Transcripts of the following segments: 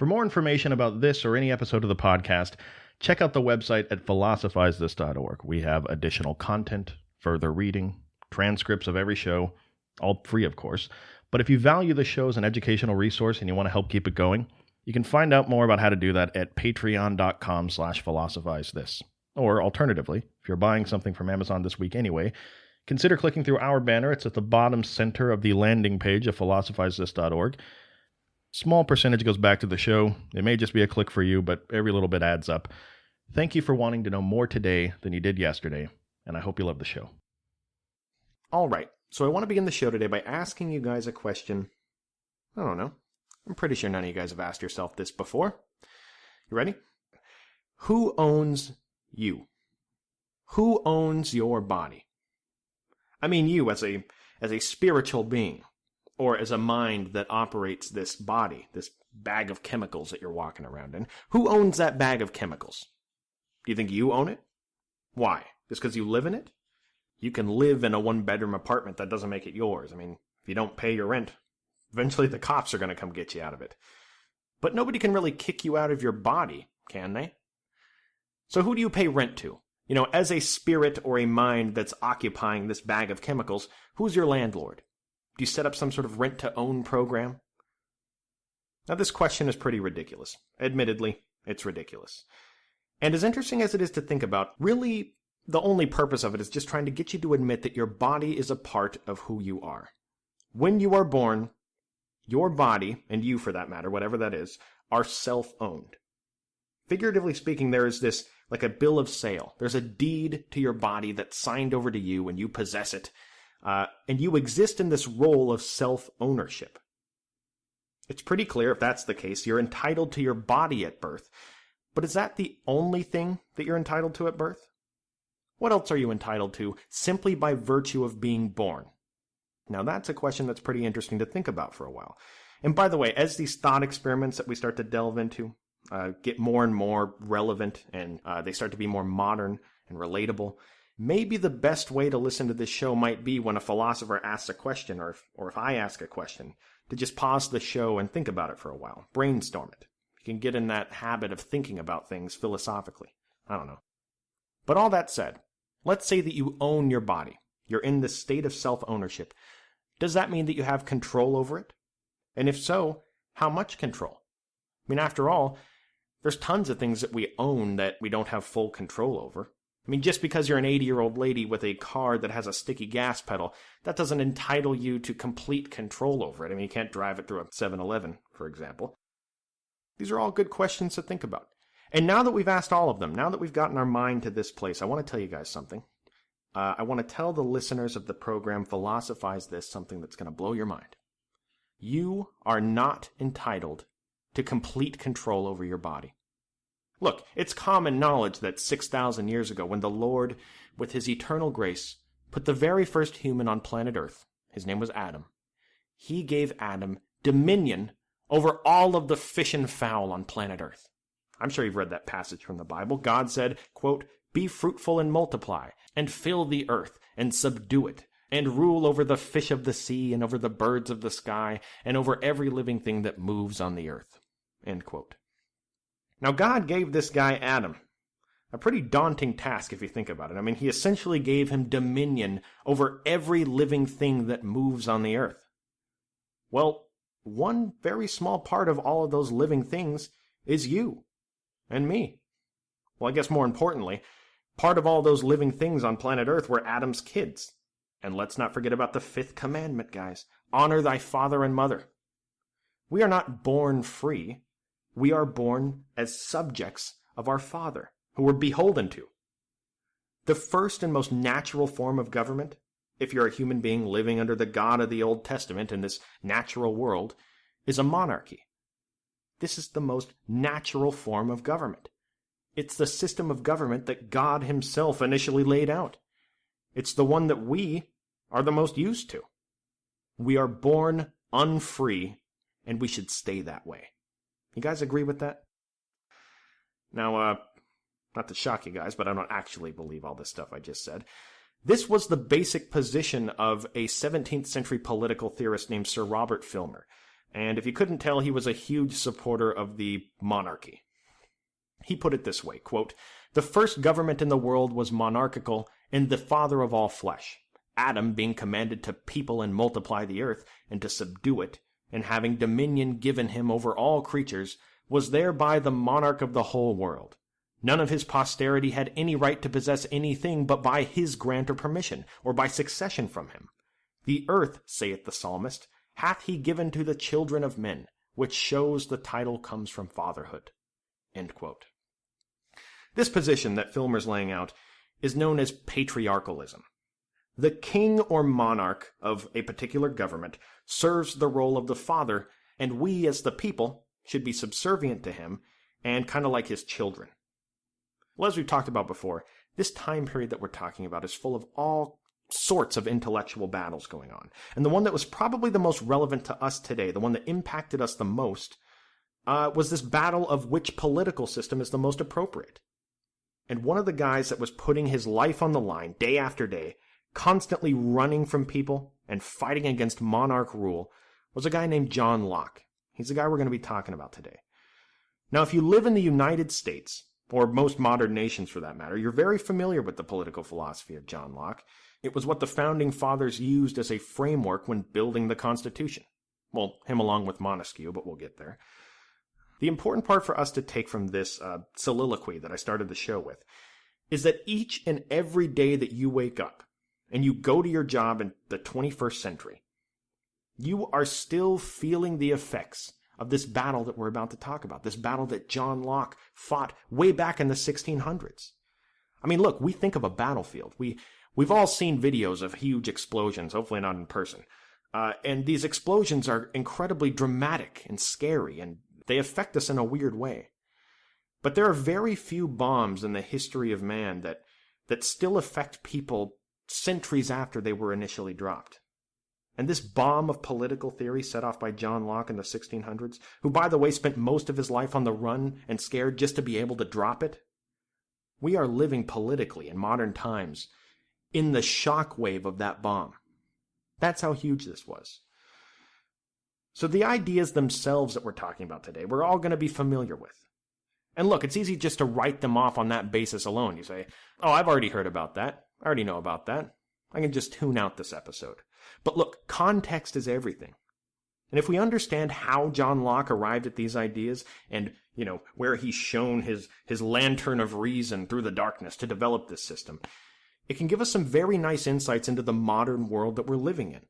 For more information about this or any episode of the podcast, check out the website at philosophizethis.org. We have additional content, further reading, transcripts of every show, all free, of course. But if you value the show as an educational resource and you want to help keep it going, you can find out more about how to do that at patreon.com/philosophizethis. Or alternatively, if you're buying something from Amazon this week anyway, consider clicking through our banner. It's at the bottom center of the landing page of philosophizethis.org. Small percentage goes back to the show. It may just be a click for you, but every little bit adds up. Thank you for wanting to know more today than you did yesterday, and I hope you love the show. All right, so I want to begin the show today by asking you guys a question. I don't know. I'm pretty sure none of you guys have asked yourself this before. You ready? Who owns you? Who owns your body? I mean you as a spiritual being, or as a mind that operates this body, this bag of chemicals that you're walking around in. Who owns that bag of chemicals? Do you think you own it? Why? Just because you live in it? You can live in a one-bedroom apartment. That doesn't make it yours. I mean, if you don't pay your rent, eventually the cops are going to come get you out of it. But nobody can really kick you out of your body, can they? So who do you pay rent to? You know, as a spirit or a mind that's occupying this bag of chemicals, who's your landlord? Do you set up some sort of rent-to-own program? Now, this question is pretty ridiculous. Admittedly, it's ridiculous. And as interesting as it is to think about, really, the only purpose of it is just trying to get you to admit that your body is a part of who you are. When you are born, your body, and you for that matter, whatever that is, are self-owned. Figuratively speaking, there is this, like a bill of sale. There's a deed to your body that's signed over to you and you possess it. And you exist in this role of self-ownership. It's pretty clear if that's the case, you're entitled to your body at birth. But is that the only thing that you're entitled to at birth? What else are you entitled to simply by virtue of being born? Now that's a question that's pretty interesting to think about for a while. And by the way, as these thought experiments that we start to delve into get more and more relevant and they start to be more modern and relatable, maybe the best way to listen to this show might be when a philosopher asks a question, or if I ask a question, to just pause the show and think about it for a while. Brainstorm it. You can get in that habit of thinking about things philosophically. I don't know. But all that said, let's say that you own your body. You're in this state of self-ownership. Does that mean that you have control over it? And if so, how much control? I mean, after all, there's tons of things that we own that we don't have full control over. I mean, just because you're an 80-year-old lady with a car that has a sticky gas pedal, that doesn't entitle you to complete control over it. I mean, you can't drive it through a 7-Eleven, for example. These are all good questions to think about. And now that we've asked all of them, now that we've gotten our mind to this place, I want to tell you guys something. I want to tell the listeners of the program Philosophize This something that's going to blow your mind. You are not entitled to complete control over your body. Look, it's common knowledge that 6,000 years ago, when the Lord, with his eternal grace, put the very first human on planet Earth, his name was Adam, he gave Adam dominion over all of the fish and fowl on planet Earth. I'm sure you've read that passage from the Bible. God said, quote, "Be fruitful and multiply, and fill the earth, and subdue it, and rule over the fish of the sea, and over the birds of the sky, and over every living thing that moves on the earth." End quote. Now, God gave this guy, Adam, a pretty daunting task if you think about it. I mean, he essentially gave him dominion over every living thing that moves on the earth. Well, one very small part of all of those living things is you and me. Well, I guess more importantly, part of all those living things on planet Earth were Adam's kids. And let's not forget about the 5th commandment, guys. Honor thy father and mother. We are not born free. We are born as subjects of our Father, who we're beholden to. The first and most natural form of government, if you're a human being living under the God of the Old Testament in this natural world, is a monarchy. This is the most natural form of government. It's the system of government that God himself initially laid out. It's the one that we are the most used to. We are born unfree, and we should stay that way. You guys agree with that? Now, not to shock you guys, but I don't actually believe all this stuff I just said. This was the basic position of a 17th century political theorist named Sir Robert Filmer. And if you couldn't tell, he was a huge supporter of the monarchy. He put it this way, quote, "The first government in the world was monarchical and the father of all flesh. Adam being commanded to people and multiply the earth, and to subdue it, and having dominion given him over all creatures, was thereby the monarch of the whole world. None of his posterity had any right to possess anything but by his grant or permission, or by succession from him. The earth, saith the psalmist, hath he given to the children of men, which shows the title comes from fatherhood." End quote. This position that Filmer's laying out is known as patriarchalism. The king or monarch of a particular government serves the role of the father, and we as the people should be subservient to him and kind of like his children. Well, as we've talked about before, this time period that we're talking about is full of all sorts of intellectual battles going on. And the one that was probably the most relevant to us today, the one that impacted us the most, was this battle of which political system is the most appropriate. And one of the guys that was putting his life on the line day after day, constantly running from people and fighting against monarch rule, was a guy named John Locke. He's the guy we're going to be talking about today. Now, if you live in the United States, or most modern nations for that matter, you're very familiar with the political philosophy of John Locke. It was what the Founding Fathers used as a framework when building the Constitution. Well, him along with Montesquieu, but we'll get there. The important part for us to take from this soliloquy that I started the show with is that each and every day that you wake up and you go to your job in the 21st century, you are still feeling the effects of this battle that we're about to talk about, this battle that John Locke fought way back in the 1600s. I mean, look, we think of a battlefield. We've all seen videos of huge explosions, hopefully not in person. And these explosions are incredibly dramatic and scary, and they affect us in a weird way. But there are very few bombs in the history of man that still affect people centuries after they were initially dropped. And this bomb of political theory set off by John Locke in the 1600s, who, by the way, spent most of his life on the run and scared just to be able to drop it, we are living politically in modern times in the shockwave of that bomb. That's how huge this was. So the ideas themselves that we're talking about today, we're all going to be familiar with. And look, it's easy just to write them off on that basis alone. You say, oh, I've already heard about that. I already know about that. I can just tune out this episode. But look, context is everything. And if we understand how John Locke arrived at these ideas and, where he's shown his lantern of reason through the darkness to develop this system, it can give us some very nice insights into the modern world that we're living in.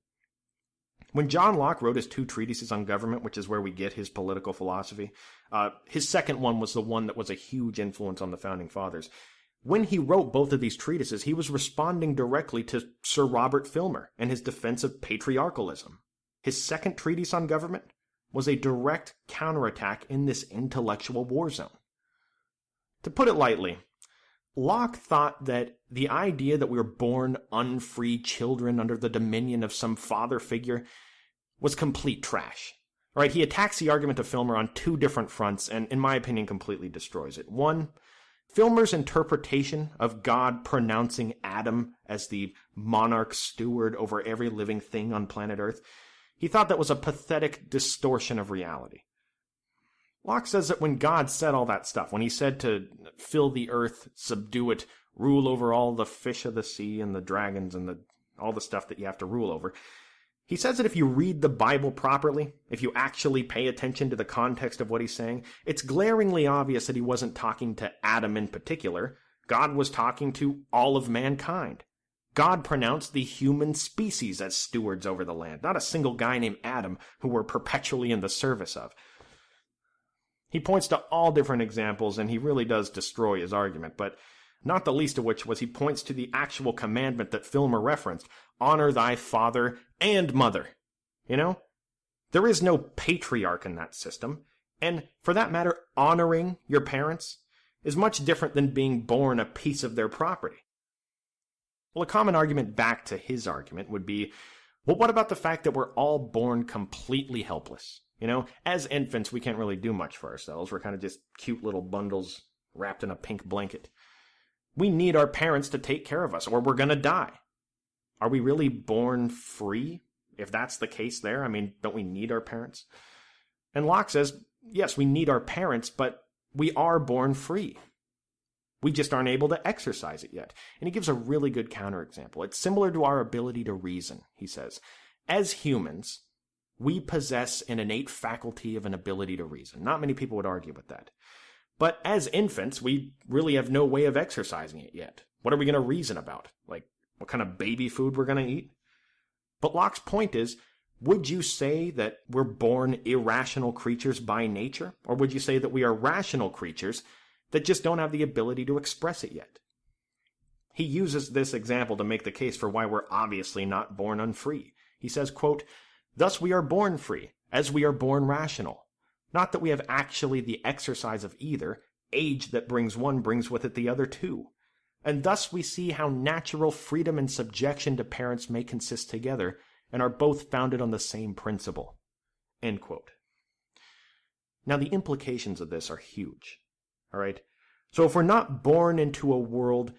When John Locke wrote his 2 treatises on government, which is where we get his political philosophy, his second one was the one that was a huge influence on the Founding Fathers. When he wrote both of these treatises, he was responding directly to Sir Robert Filmer and his defense of patriarchalism. His second treatise on government was a direct counterattack in this intellectual war zone. To put it lightly, Locke thought that the idea that we were born unfree children under the dominion of some father figure was complete trash. All right, he attacks the argument of Filmer on 2 different fronts and, in my opinion, completely destroys it. One, Filmer's interpretation of God pronouncing Adam as the monarch steward over every living thing on planet Earth, he thought that was a pathetic distortion of reality. Locke says that when God said all that stuff, when he said to fill the earth, subdue it, rule over all the fish of the sea and the dragons and all the stuff that you have to rule over, he says that if you read the Bible properly, if you actually pay attention to the context of what he's saying, it's glaringly obvious that he wasn't talking to Adam in particular. God was talking to all of mankind. God pronounced the human species as stewards over the land, not a single guy named Adam who we're perpetually in the service of. He points to all different examples, and he really does destroy his argument, but not the least of which was he points to the actual commandment that Filmer referenced, honor thy father and mother. There is no patriarch in that system, and for that matter, honoring your parents is much different than being born a piece of their property. Well, a common argument back to his argument would be, well, what about the fact that we're all born completely helpless? As infants, we can't really do much for ourselves. We're kind of just cute little bundles wrapped in a pink blanket. We need our parents to take care of us, or we're going to die. Are we really born free? If that's the case there, don't we need our parents? And Locke says, yes, we need our parents, but we are born free. We just aren't able to exercise it yet. And he gives a really good counterexample. It's similar to our ability to reason, he says. As humans, we possess an innate faculty of an ability to reason. Not many people would argue with that. But as infants, we really have no way of exercising it yet. What are we going to reason about? Like, what kind of baby food we're going to eat? But Locke's point is, would you say that we're born irrational creatures by nature? Or would you say that we are rational creatures that just don't have the ability to express it yet? He uses this example to make the case for why we're obviously not born unfree. He says, quote, "Thus we are born free, as we are born rational. Not that we have actually the exercise of either. Age that brings one brings with it the other too. And thus we see how natural freedom and subjection to parents may consist together, and are both founded on the same principle." End quote. Now the implications of this are huge. All right? So if we're not born into a world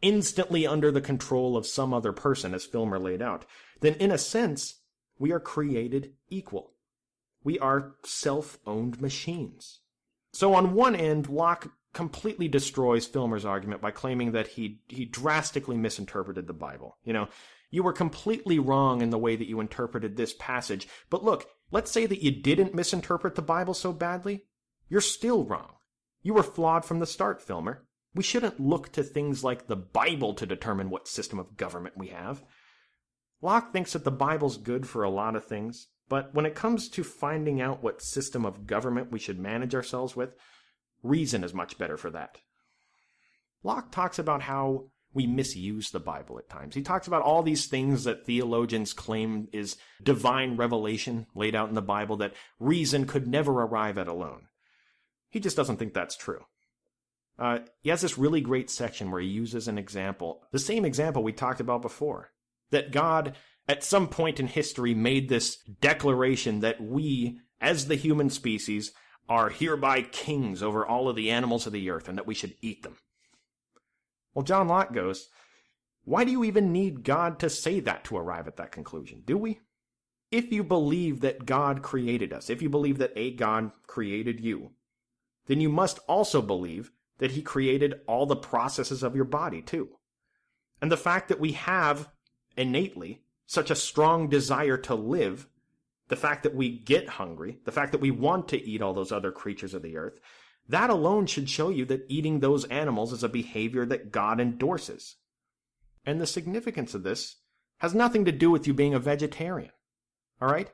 instantly under the control of some other person, as Filmer laid out, then in a sense, we are created equal. We are self-owned machines. So on one end, Locke completely destroys Filmer's argument by claiming that he drastically misinterpreted the Bible. You were completely wrong in the way that you interpreted this passage. But look, let's say that you didn't misinterpret the Bible so badly. You're still wrong. You were flawed from the start, Filmer. We shouldn't look to things like the Bible to determine what system of government we have. Locke thinks that the Bible's good for a lot of things, but when it comes to finding out what system of government we should manage ourselves with, reason is much better for that. Locke talks about how we misuse the Bible at times. He talks about all these things that theologians claim is divine revelation laid out in the Bible that reason could never arrive at alone. He just doesn't think that's true. He has this really great section where he uses an example, the same example we talked about before, that God at some point in history made this declaration that we, as the human species, are hereby kings over all of the animals of the earth and that we should eat them. Well, John Locke goes, why do you even need God to say that to arrive at that conclusion? Do we? If you believe that God created us, if you believe that a God created you, then you must also believe that he created all the processes of your body too. And the fact that we have innately such a strong desire to live, the fact that we get hungry, the fact that we want to eat all those other creatures of the earth, that alone should show you that eating those animals is a behavior that God endorses. And the significance of this has nothing to do with you being a vegetarian. All right?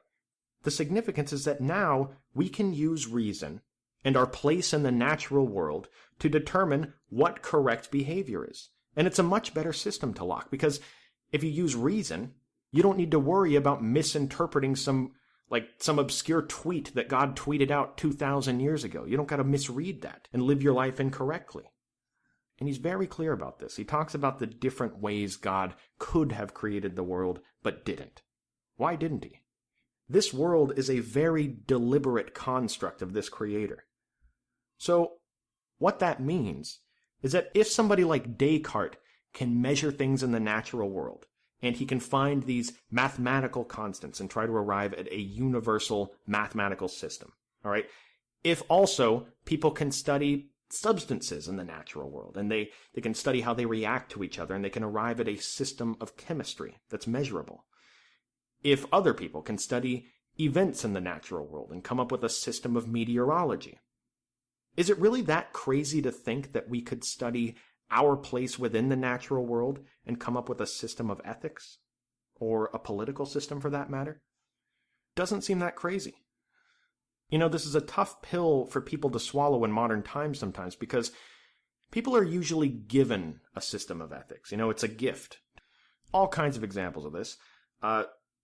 The significance is that now we can use reason and our place in the natural world to determine what correct behavior is. And it's a much better system to Locke, because if you use reason, you don't need to worry about misinterpreting some obscure tweet that God tweeted out 2,000 years ago. You don't got to misread that and live your life incorrectly. And he's very clear about this. He talks about the different ways God could have created the world, but didn't. Why didn't he? This world is a very deliberate construct of this creator. So what that means is that if somebody like Descartes can measure things in the natural world, and he can find these mathematical constants and try to arrive at a universal mathematical system, all right? If also people can study substances in the natural world, and they can study how they react to each other, and they can arrive at a system of chemistry that's measurable. If other people can study events in the natural world and come up with a system of meteorology, is it really that crazy to think that we could study our place within the natural world and come up with a system of ethics? Or a political system, for that matter? Doesn't seem that crazy. This is a tough pill for people to swallow in modern times sometimes, because people are usually given a system of ethics. It's a gift. All kinds of examples of this.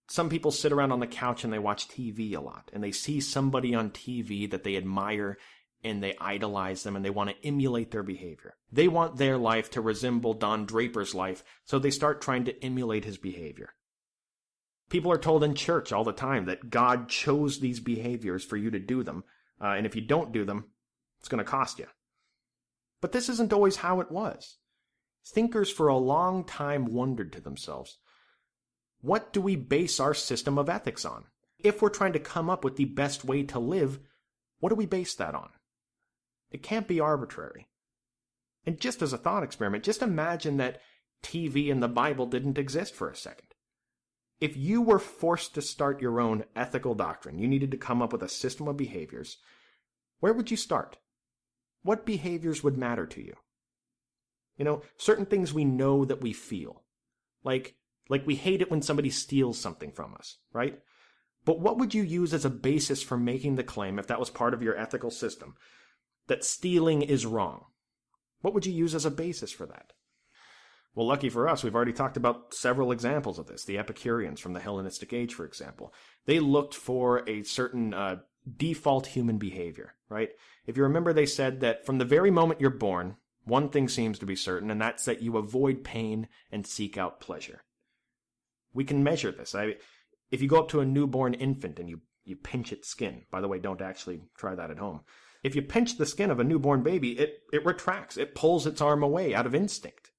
Some people sit around on the couch and they watch TV a lot, and they see somebody on TV that they admire, and they idolize them, and they want to emulate their behavior. They want their life to resemble Don Draper's life, so they start trying to emulate his behavior. People are told in church all the time that God chose these behaviors for you to do them, and if you don't do them, it's going to cost you. But this isn't always how it was. Thinkers for a long time wondered to themselves, what do we base our system of ethics on? If we're trying to come up with the best way to live, what do we base that on? It can't be arbitrary. And just as a thought experiment, just imagine that TV and the Bible didn't exist for a second. If you were forced to start your own ethical doctrine, you needed to come up with a system of behaviors, where would you start? What behaviors would matter to you? Certain things we know that we feel. Like we hate it when somebody steals something from us, right? But what would you use as a basis for making the claim, if that was part of your ethical system, that stealing is wrong? What would you use as a basis for that? Well, lucky for us, we've already talked about several examples of this. The Epicureans from the Hellenistic age, for example. They looked for a certain default human behavior, right? If you remember, they said that from the very moment you're born, one thing seems to be certain, and that's that you avoid pain and seek out pleasure. We can measure this. If you go up to a newborn infant and you pinch its skin, by the way, don't actually try that at home. If you pinch the skin of a newborn baby, it retracts. It pulls its arm away out of instinct.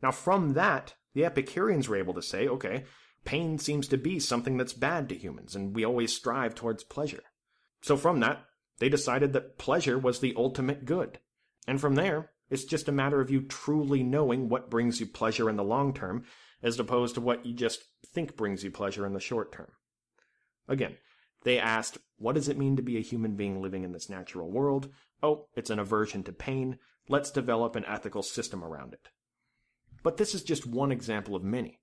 Now, from that, the Epicureans were able to say, okay, pain seems to be something that's bad to humans, and we always strive towards pleasure. So from that, they decided that pleasure was the ultimate good. And from there, it's just a matter of you truly knowing what brings you pleasure in the long term, as opposed to what you just think brings you pleasure in the short term. Again, they asked, what does it mean to be a human being living in this natural world? Oh, it's an aversion to pain. Let's develop an ethical system around it. But this is just one example of many.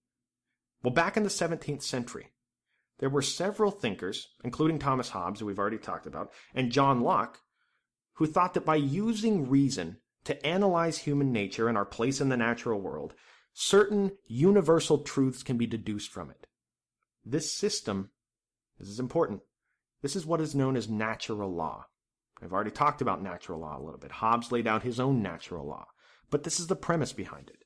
Well, back in the 17th century, there were several thinkers, including Thomas Hobbes, who we've already talked about, and John Locke, who thought that by using reason to analyze human nature and our place in the natural world, certain universal truths can be deduced from it. This system, this is important, this is what is known as natural law. I've already talked about natural law a little bit. Hobbes laid out his own natural law, but this is the premise behind it.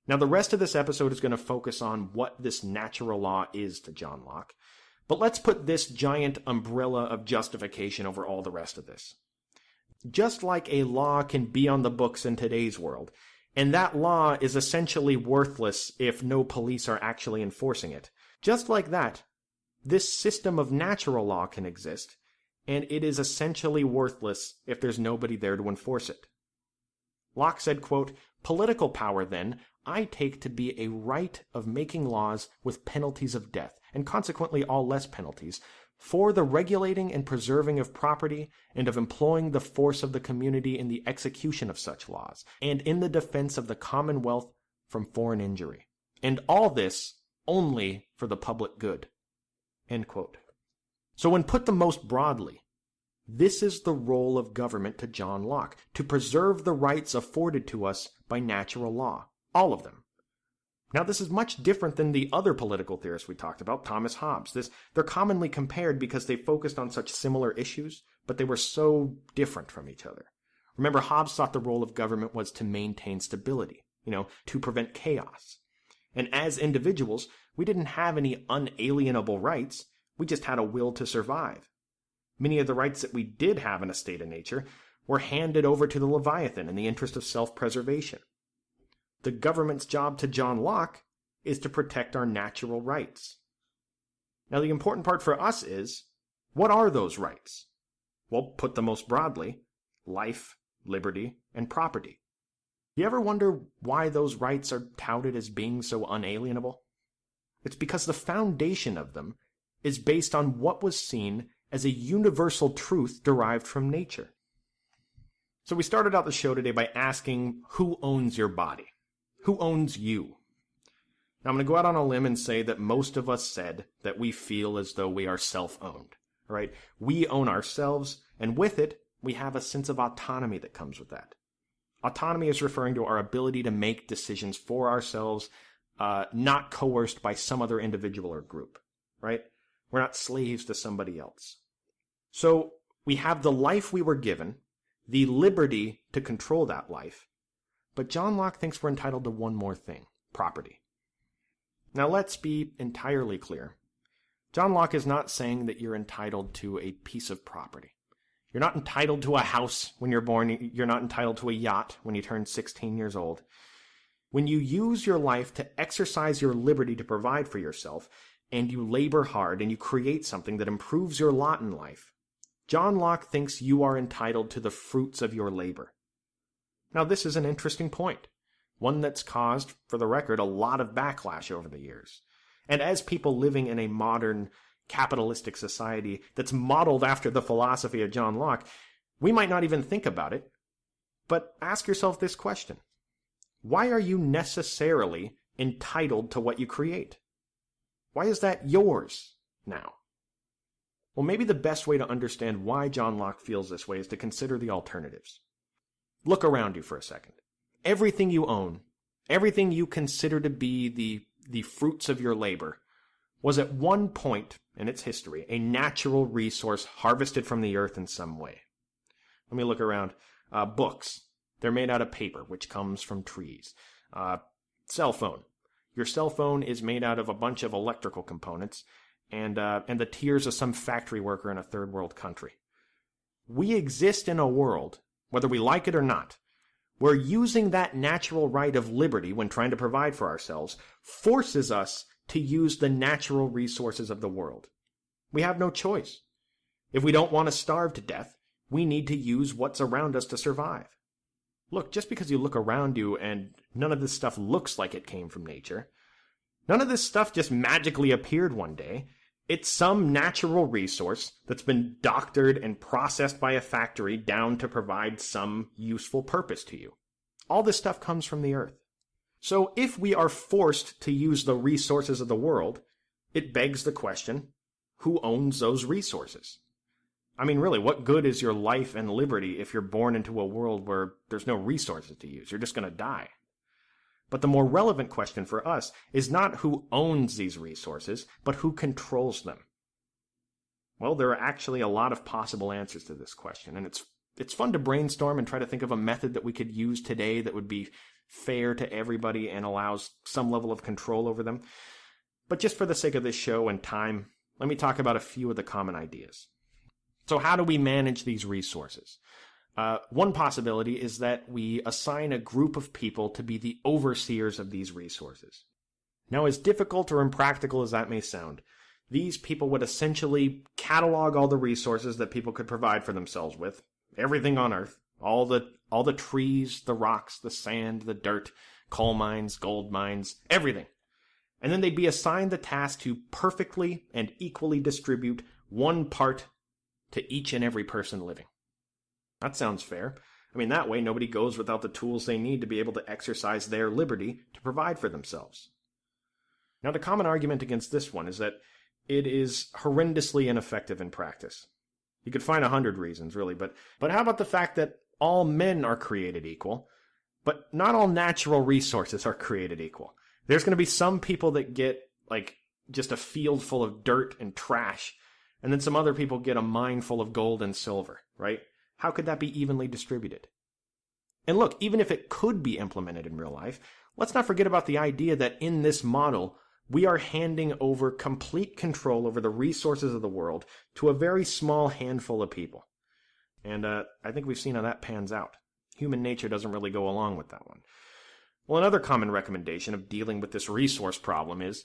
Now, the rest of this episode is going to focus on what this natural law is to John Locke, but let's put this giant umbrella of justification over all the rest of this. Just like a law can be on the books in today's world, and that law is essentially worthless if no police are actually enforcing it, just like that, this system of natural law can exist, and it is essentially worthless if there's nobody there to enforce it. Locke said, quote, "Political power, then, I take to be a right of making laws with penalties of death, and consequently all less penalties, for the regulating and preserving of property, and of employing the force of the community in the execution of such laws, and in the defense of the commonwealth from foreign injury. And all this only for the public good." End quote. So when put the most broadly, this is the role of government to John Locke, to preserve the rights afforded to us by natural law, all of them. Now, this is much different than the other political theorists we talked about, Thomas Hobbes. They're commonly compared because they focused on such similar issues, but they were so different from each other. Remember, Hobbes thought the role of government was to maintain stability, to prevent chaos. And as individuals, we didn't have any unalienable rights. We just had a will to survive. Many of the rights that we did have in a state of nature were handed over to the Leviathan in the interest of self-preservation. The government's job to John Locke is to protect our natural rights. Now, the important part for us is, what are those rights? Well, put the most broadly, life, liberty, and property. You ever wonder why those rights are touted as being so unalienable? It's because the foundation of them is based on what was seen as a universal truth derived from nature. So we started out the show today by asking, who owns your body? Who owns you? Now, I'm going to go out on a limb and say that most of us said that we feel as though we are self-owned, right? We own ourselves, and with it, we have a sense of autonomy that comes with that. Autonomy is referring to our ability to make decisions for ourselves, not coerced by some other individual or group, right? We're not slaves to somebody else. So we have the life we were given, the liberty to control that life, but John Locke thinks we're entitled to one more thing, property. Now let's be entirely clear. John Locke is not saying that you're entitled to a piece of property. You're not entitled to a house when you're born. You're not entitled to a yacht when you turn 16 years old. When you use your life to exercise your liberty to provide for yourself, and you labor hard and you create something that improves your lot in life, John Locke thinks you are entitled to the fruits of your labor. Now, this is an interesting point, one that's caused, for the record, a lot of backlash over the years. And as people living in a modern capitalistic society that's modeled after the philosophy of John Locke, we might not even think about it, but ask yourself this question. Why are you necessarily entitled to what you create? Why is that yours now? Well, maybe the best way to understand why John Locke feels this way is to consider the alternatives. Look around you for a second. Everything you own, everything you consider to be the fruits of your labor, was at one point in its history a natural resource harvested from the earth in some way. Let me look around. Books. They're made out of paper, which comes from trees. Cell phone. Your cell phone is made out of a bunch of electrical components and the tears of some factory worker in a third world country. We exist in a world, whether we like it or not, where using that natural right of liberty when trying to provide for ourselves forces us to use the natural resources of the world. We have no choice. If we don't want to starve to death, we need to use what's around us to survive. Look, just because you look around you and none of this stuff looks like it came from nature, none of this stuff just magically appeared one day. It's some natural resource that's been doctored and processed by a factory down to provide some useful purpose to you. All this stuff comes from the earth. So if we are forced to use the resources of the world, it begs the question, who owns those resources? I mean, really, what good is your life and liberty if you're born into a world where there's no resources to use? You're just going to die. But the more relevant question for us is not who owns these resources, but who controls them. Well, there are actually a lot of possible answers to this question, and it's fun to brainstorm and try to think of a method that we could use today that would be fair to everybody and allows some level of control over them. But just for the sake of this show and time, let me talk about a few of the common ideas. So how do we manage these resources? One possibility is that we assign a group of people to be the overseers of these resources. Now, as difficult or impractical as that may sound, these people would essentially catalog all the resources that people could provide for themselves with, everything on Earth, all the trees, the rocks, the sand, the dirt, coal mines, gold mines, everything. And then they'd be assigned the task to perfectly and equally distribute one part to each and every person living. That sounds fair. I mean, that way nobody goes without the tools they need to be able to exercise their liberty to provide for themselves. Now, the common argument against this one is that it is horrendously ineffective in practice. You could find 100 reasons, really, but how about the fact that all men are created equal, but not all natural resources are created equal? There's going to be some people that get, just a field full of dirt and trash, and then some other people get a mine full of gold and silver, right? How could that be evenly distributed? And look, even if it could be implemented in real life, let's not forget about the idea that in this model, we are handing over complete control over the resources of the world to a very small handful of people. And I think we've seen how that pans out. Human nature doesn't really go along with that one. Well, another common recommendation of dealing with this resource problem is,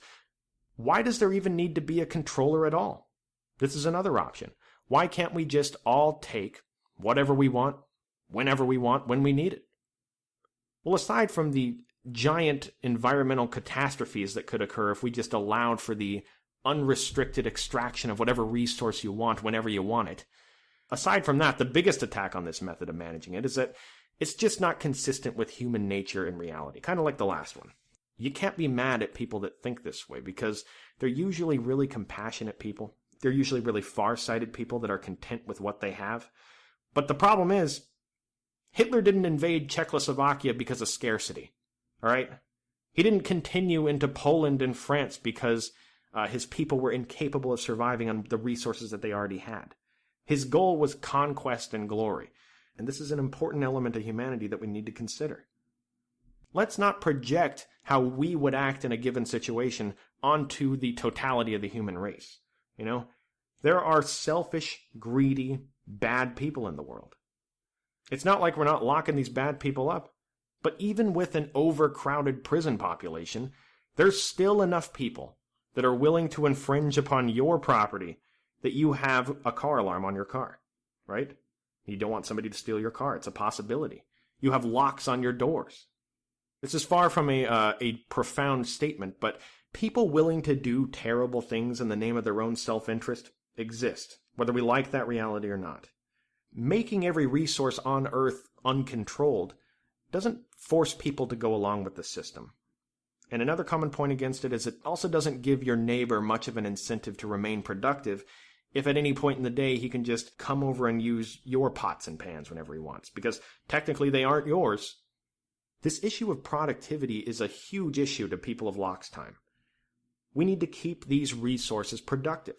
why does there even need to be a controller at all? This is another option. Why can't we just all take whatever we want, whenever we want, when we need it? Well, aside from the giant environmental catastrophes that could occur if we just allowed for the unrestricted extraction of whatever resource you want whenever you want it, aside from that, the biggest attack on this method of managing it is that it's just not consistent with human nature and reality, kind of like the last one. You can't be mad at people that think this way because they're usually really compassionate people. They're usually really far-sighted people that are content with what they have. But the problem is, Hitler didn't invade Czechoslovakia because of scarcity, all right? He didn't continue into Poland and France because his people were incapable of surviving on the resources that they already had. His goal was conquest and glory, and this is an important element of humanity that we need to consider. Let's not project how we would act in a given situation onto the totality of the human race. You know, there are selfish, greedy, bad people in the world. It's not like we're not locking these bad people up, but even with an overcrowded prison population, there's still enough people that are willing to infringe upon your property that you have a car alarm on your car, right? You don't want somebody to steal your car. It's a possibility. You have locks on your doors. This is far from a profound statement, but people willing to do terrible things in the name of their own self-interest exist, whether we like that reality or not. Making every resource on Earth uncontrolled doesn't force people to go along with the system. And another common point against it is it also doesn't give your neighbor much of an incentive to remain productive if at any point in the day he can just come over and use your pots and pans whenever he wants, because technically they aren't yours. This issue of productivity is a huge issue to people of Locke's time. We need to keep these resources productive.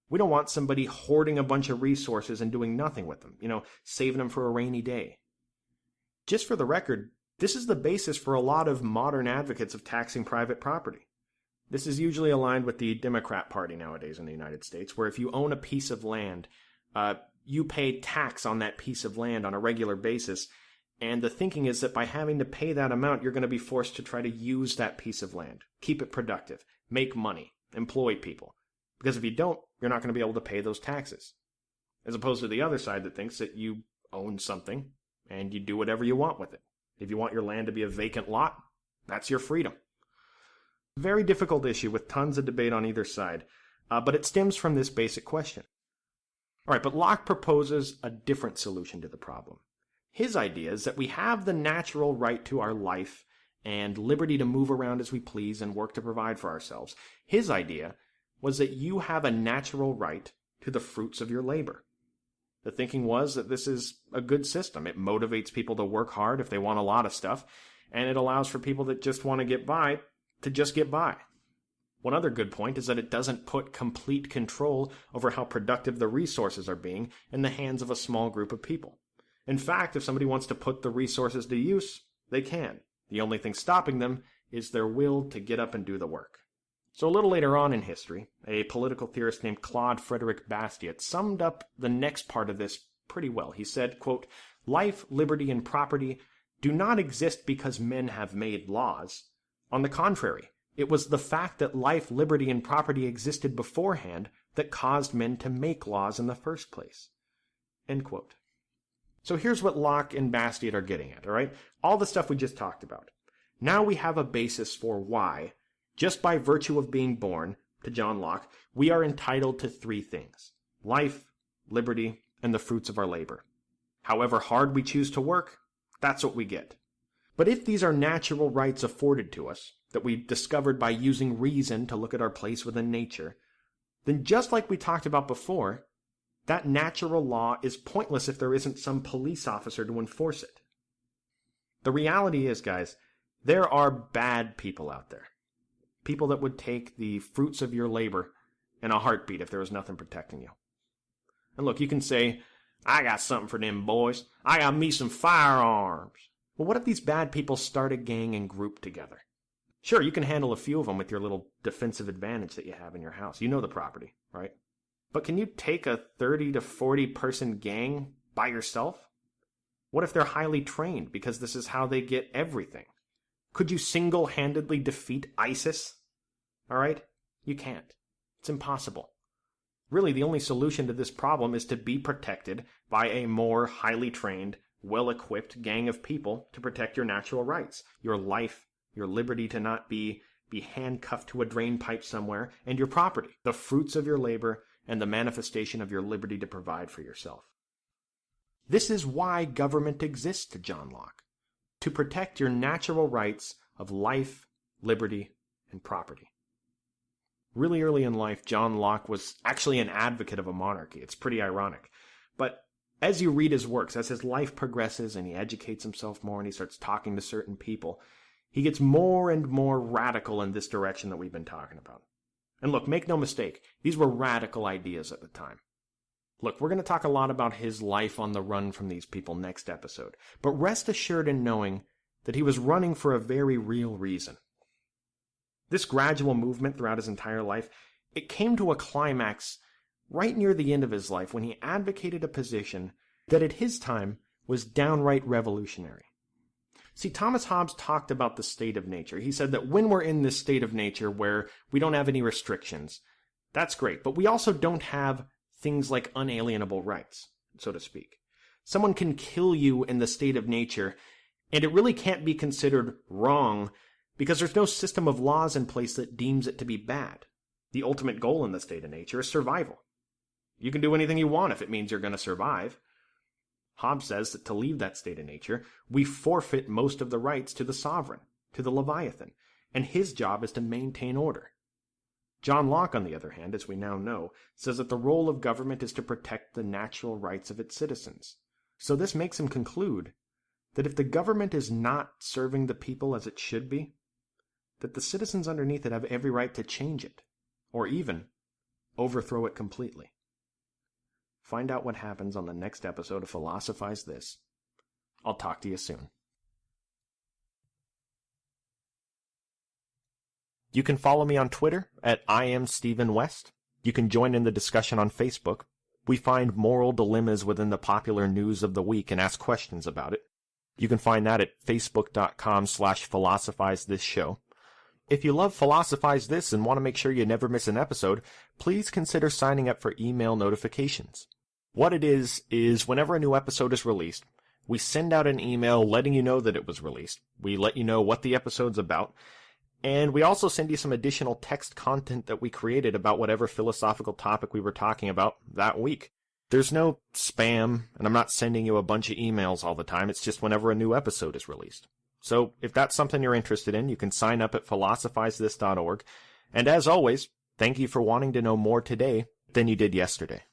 We don't want somebody hoarding a bunch of resources and doing nothing with them, saving them for a rainy day. Just for the record, this is the basis for a lot of modern advocates of taxing private property. This is usually aligned with the Democrat Party nowadays in the United States, where if you own a piece of land, you pay tax on that piece of land on a regular basis, and the thinking is that by having to pay that amount, you're going to be forced to try to use that piece of land, keep it productive, make money, employ people. Because if you don't, you're not going to be able to pay those taxes. As opposed to the other side that thinks that you own something and you do whatever you want with it. If you want your land to be a vacant lot, that's your freedom. Very difficult issue with tons of debate on either side, but it stems from this basic question. All right, but Locke proposes a different solution to the problem. His idea is that we have the natural right to our life and liberty to move around as we please and work to provide for ourselves. His idea was that you have a natural right to the fruits of your labor. The thinking was that this is a good system. It motivates people to work hard if they want a lot of stuff, and it allows for people that just want to get by to just get by. One other good point is that it doesn't put complete control over how productive the resources are being in the hands of a small group of people. In fact, if somebody wants to put the resources to use, they can. The only thing stopping them is their will to get up and do the work. So a little later on in history, a political theorist named Claude Frederick Bastiat summed up the next part of this pretty well. He said, quote, "Life, liberty, and property do not exist because men have made laws. On the contrary, it was the fact that life, liberty, and property existed beforehand that caused men to make laws in the first place." End quote. So here's what Locke and Bastiat are getting at, all right? All the stuff we just talked about. Now we have a basis for why, just by virtue of being born, to John Locke, we are entitled to three things: life, liberty, and the fruits of our labor. However hard we choose to work, that's what we get. But if these are natural rights afforded to us, that we discovered by using reason to look at our place within nature, then just like we talked about before, that natural law is pointless if there isn't some police officer to enforce it. The reality is, guys, there are bad people out there. People that would take the fruits of your labor in a heartbeat if there was nothing protecting you. And look, you can say, "I got something for them boys. I got me some firearms." Well, what if these bad people start a gang and group together? Sure, you can handle a few of them with your little defensive advantage that you have in your house. You know the property, right? But can you take a 30 to 40 person gang by yourself? What if they're highly trained because this is how they get everything? Could you single-handedly defeat ISIS? All right? You can't. It's impossible. Really, the only solution to this problem is to be protected by a more highly trained, well-equipped gang of people to protect your natural rights, your life, your liberty to not be handcuffed to a drain pipe somewhere, and your property, the fruits of your labor, and the manifestation of your liberty to provide for yourself. This is why government exists to John Locke, to protect your natural rights of life, liberty, and property. Really early in life, John Locke was actually an advocate of a monarchy. It's pretty ironic. But as you read his works, as his life progresses and he educates himself more and he starts talking to certain people, he gets more and more radical in this direction that we've been talking about. And look, make no mistake, these were radical ideas at the time. Look, we're going to talk a lot about his life on the run from these people next episode, but rest assured in knowing that he was running for a very real reason. This gradual movement throughout his entire life, it came to a climax right near the end of his life when he advocated a position that at his time was downright revolutionary. See, Thomas Hobbes talked about the state of nature. He said that when we're in this state of nature where we don't have any restrictions, that's great. But we also don't have things like unalienable rights, so to speak. Someone can kill you in the state of nature, and it really can't be considered wrong because there's no system of laws in place that deems it to be bad. The ultimate goal in the state of nature is survival. You can do anything you want if it means you're going to survive. Hobbes says that to leave that state of nature, we forfeit most of the rights to the sovereign, to the Leviathan, and his job is to maintain order. John Locke, on the other hand, as we now know, says that the role of government is to protect the natural rights of its citizens. So this makes him conclude that if the government is not serving the people as it should be, that the citizens underneath it have every right to change it, or even overthrow it completely. Find out what happens on the next episode of Philosophize This. I'll talk to you soon. You can follow me on Twitter at @IamStephenWest. You can join in the discussion on Facebook. We find moral dilemmas within the popular news of the week and ask questions about it. You can find that at facebook.com/philosophizethisshow. If you love Philosophize This and want to make sure you never miss an episode, please consider signing up for email notifications. What it is whenever a new episode is released, we send out an email letting you know that it was released. We let you know what the episode's about. And we also send you some additional text content that we created about whatever philosophical topic we were talking about that week. There's no spam, and I'm not sending you a bunch of emails all the time. It's just whenever a new episode is released. So if that's something you're interested in, you can sign up at philosophizethis.org. And as always, thank you for wanting to know more today than you did yesterday.